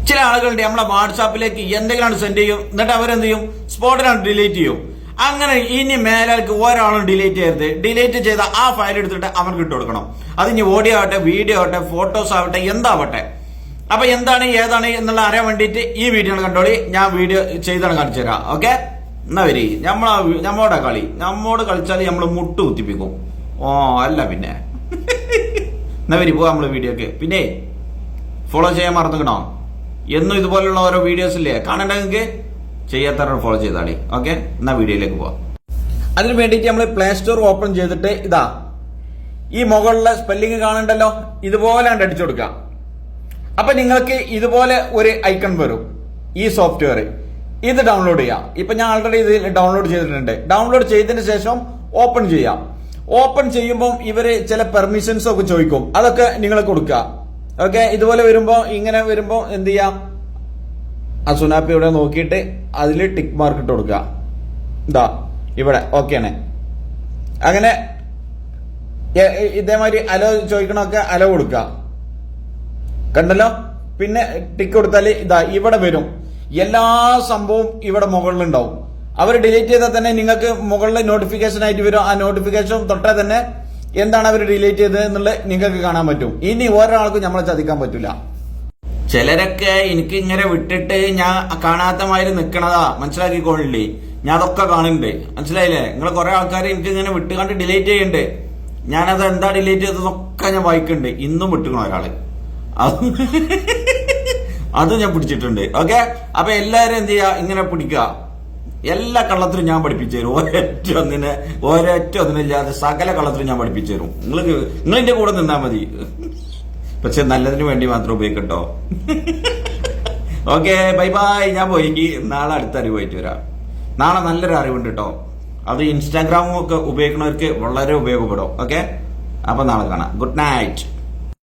ചില ആളുകളുടെ നമ്മളെ വാട്സാപ്പിലേക്ക് എന്തെങ്കിലും സെൻഡ് ചെയ്യും, എന്നിട്ട് അവരെന്ത് ചെയ്യും, സ്പോട്ടിലാണ് ഡിലീറ്റ് ചെയ്യും. അങ്ങനെ ഇനി മേലേക്ക് ഒരാളും ഡിലീറ്റ് ചെയ്യരുത്. ഡിലീറ്റ് ചെയ്ത ആ ഫയൽ എടുത്തിട്ട് അവർക്ക് ഇട്ട് കൊടുക്കണം. അത് ഇനി ഓഡിയോ ആവട്ടെ, വീഡിയോ ആവട്ടെ, ഫോട്ടോസ് ആവട്ടെ, എന്താവട്ടെ. അപ്പൊ എന്താണ് ഏതാണ് എന്നുള്ള അറിയാൻ വേണ്ടിയിട്ട് ഈ വീഡിയോ കണ്ടോളി. ഞാൻ വീഡിയോ ചെയ്താണ് കാണിച്ചു തരാം. ഓക്കെ, എന്നാ വരി. നമ്മോടെ കളി, നമ്മോട് കളിച്ചാൽ നമ്മൾ മുട്ട് കുത്തിപ്പിക്കും. ഓ അല്ല പിന്നെ എന്നാ വരി പോവാ നമ്മള് വീഡിയോക്ക്. പിന്നെ ഫോളോ ചെയ്യാൻ മറന്നുക്കണോ? എന്നും ഇതുപോലുള്ള ഓരോ വീഡിയോസ് ഇല്ലേ കാണണ്ടെങ്കിൽ ചെയ്യാത്തവരെ ഫോളോ ചെയ്താളി. ഓക്കെ, എന്നാ വീഡിയോയിലേക്ക് പോവാം. അതിന് വേണ്ടിയിട്ട് നമ്മൾ പ്ലേ സ്റ്റോർ ഓപ്പൺ ചെയ്തിട്ട് ഇതാ ഈ മുകളിലെ സ്പെല്ലിംഗ് കാണണ്ടല്ലോ, ഇതുപോലെ അടിച്ചു കൊടുക്കാം. അപ്പൊ നിങ്ങൾക്ക് ഇതുപോലെ ഒരു ഐക്കൺ വരും. ഈ സോഫ്റ്റ്വെയർ ഇത് ഡൗൺലോഡ് ചെയ്യാം. ഇപ്പൊ ഞാൻ ആൾറെഡി ഇത് ഡൗൺലോഡ് ചെയ്തിട്ടുണ്ട്. ഡൗൺലോഡ് ചെയ്തതിന് ശേഷം ഓപ്പൺ ചെയ്യാം. ഓപ്പൺ ചെയ്യുമ്പോൾ ഇവര് ചില പെർമിഷൻസ് ഒക്കെ ചോദിക്കും, അതൊക്കെ നിങ്ങൾ കൊടുക്കുക. ഓക്കെ, ഇതുപോലെ വരുമ്പോ ഇങ്ങനെ വരുമ്പോ എന്ത് ചെയ്യാം, ആ സുനാപ്പി ഇവിടെ നോക്കിയിട്ട് അതിൽ ടിക്ക് മാർക്ക് ഇട്ട് കൊടുക്കുക. ഇതാ ഇവിടെ ഓക്കെയാണ്. അങ്ങനെ ഇതേമാതിരി അലോ ചോദിക്കണമൊക്കെ അലോ കൊടുക്കുക. കണ്ടല്ലോ, പിന്നെ ടിക്ക് കൊടുത്താൽ ഇതാ ഇവിടെ വരും. എല്ലാ സംഭവവും ഇവിടെ മുകളിലുണ്ടാവും. അവർ ഡിലീറ്റ് ചെയ്താൽ തന്നെ നിങ്ങൾക്ക് മുകളിൽ നോട്ടിഫിക്കേഷൻ ആയിട്ട് വരും. ആ നോട്ടിഫിക്കേഷൻ തൊട്ടാൽ തന്നെ എന്താണ് അവർ ഡിലീറ്റ് ചെയ്തത് എന്നുള്ളത് നിങ്ങൾക്ക് കാണാൻ പറ്റും. ഇനി ഒരാൾക്കും നമ്മളെ ചതിക്കാൻ പറ്റില്ല. ചിലരൊക്കെ എനിക്ക് ഇങ്ങനെ വിട്ടിട്ട് ഞാൻ കാണാത്ത മാതിരി നിക്കണതാ, മനസ്സിലാക്കിക്കോളില്ലേ. ഞാൻ അതൊക്കെ കാണുന്നുണ്ട്, മനസ്സിലായില്ലേ. നിങ്ങൾ കുറെ ആൾക്കാർ എനിക്ക് ഇങ്ങനെ വിട്ട് കണ്ട് ഡിലീറ്റ് ചെയ്യുന്നുണ്ട്. ഞാനത് എന്താ ഡിലീറ്റ് ചെയ്തതൊക്കെ ഞാൻ വായിക്കുന്നുണ്ട്. ഇന്നും വിട്ടുകണോ ഒരാള്, അത് ഞാൻ പിടിച്ചിട്ടുണ്ട്. ഓക്കെ, അപ്പൊ എല്ലാരും എന്ത് ചെയ്യാ, ഇങ്ങനെ പിടിക്കുക. എല്ലാ കള്ളത്തിലും ഞാൻ പഠിപ്പിച്ചു തരും. ഒരൊറ്റ ഒന്നില്ലാതെ സകല കള്ളത്തിലും ഞാൻ പഠിപ്പിച്ചു തരും. നിങ്ങളെന്റെ കൂടെ നിന്നാ മതി. പക്ഷെ നല്ലതിന് വേണ്ടി മാത്രം ഉപയോഗിക്കട്ടോ. Okay, bye bye. ഞാൻ പോയി നാളെ അടുത്ത അറിവായിട്ട് വരാം. നാളെ നല്ലൊരു അറിവുണ്ട് കേട്ടോ. അത് ഇൻസ്റ്റാഗ്രാമും ഒക്കെ ഉപയോഗിക്കുന്നവർക്ക് വളരെ ഉപയോഗപ്പെടും. ഓക്കെ, അപ്പൊ നാളെ കാണാം. Good night.